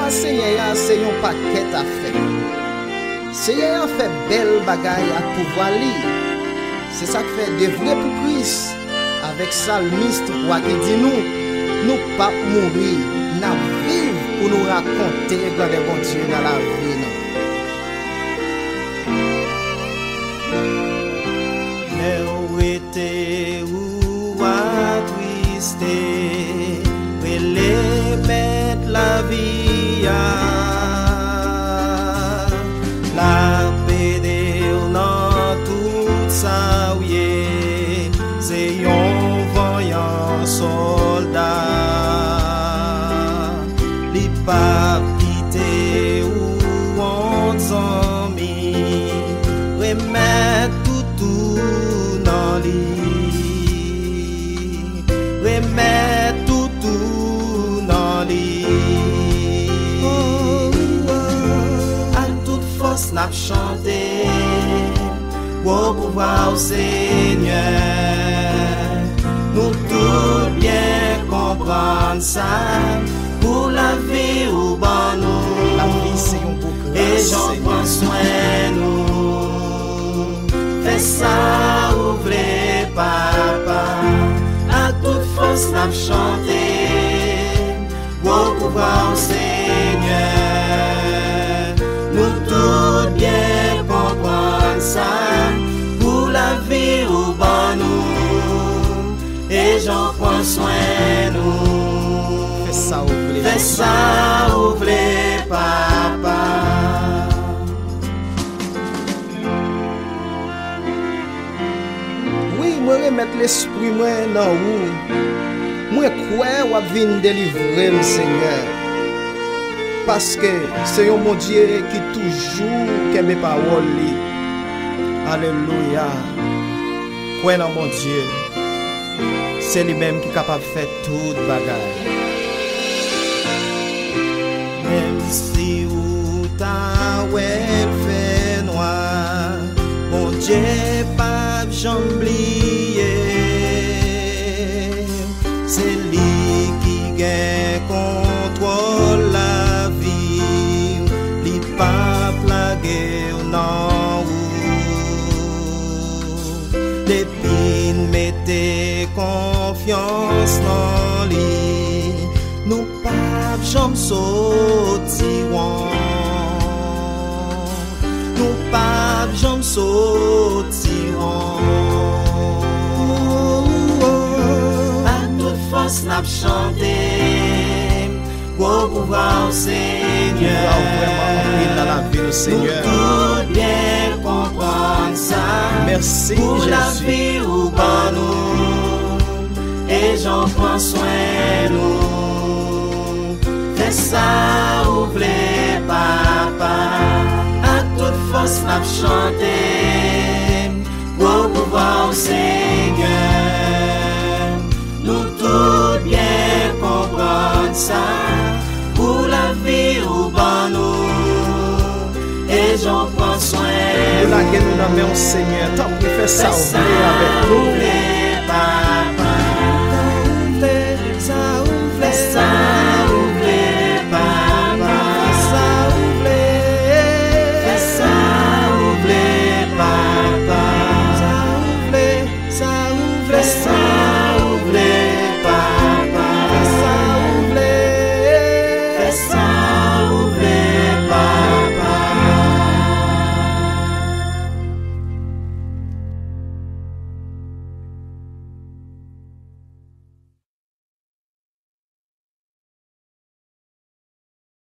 Seigneur, c'est un paquet à faire. Seigneur fait belle bagaille à pouvoir lire. C'est ça qui fait de vrai pour Christ. Avec Salmiste, quoi qui dit nous pas mourir, nous vivre pour nous raconter les grands bon Dieu dans la vie. Où était ou attristé, les mettre la vie la pédé dans tout ça, oui, c'est un voyant soldat, les papes quittés ou en amis, remettre tout dans lit, remettre tout dans lit. À toute force n'a chanté, pour pouvoir au Seigneur, nous tous bien comprendre ça, pour la vie ou bon nous, la vie c'est un beau grâce, et j'en prends soin nous. Fais ça, ouvrez papa, à toute force n'a chanté, pour pouvoir au Seigneur, nous tous bien comprendre ça, pour la vie ou bon nous, et j'en prends soin nous. Fais ça, ouvrez, fais ça, ouvrez papa. Moi remettre l'esprit moi dans où moi croire ou venir délivrer le Seigneur parce que c'est un mon Dieu qui toujours qui mes paroles li. Alléluia. Croire dans mon Dieu, c'est lui-même qui est capable de faire toute bagaille. Même si ou ta ouel fait noir, mon Dieu pas j'oublier, c'est lui qui gagne contrôle la vie, li pas plagué non ou depuis mettez confiance dans lui, nous pas j'aime sauter nous pas j'aime sauter à toute force n'a chanté pour pouvoir au Seigneur, vraiment dans la vie du Seigneur. Nous tout bien comprendre ça. Merci pour Jésus. La vie ou bon nous, et j'en prends soin nous. Fais ça, ouvrez papa, à toute force n'a chanté pour pouvoir au Seigneur, nous tout bien comprendre ça, pour la vie ou bon nous, et j'en prends soin nous la guerre nous dans Seigneur, tant qu'il fait ça, ouvrez avec nous.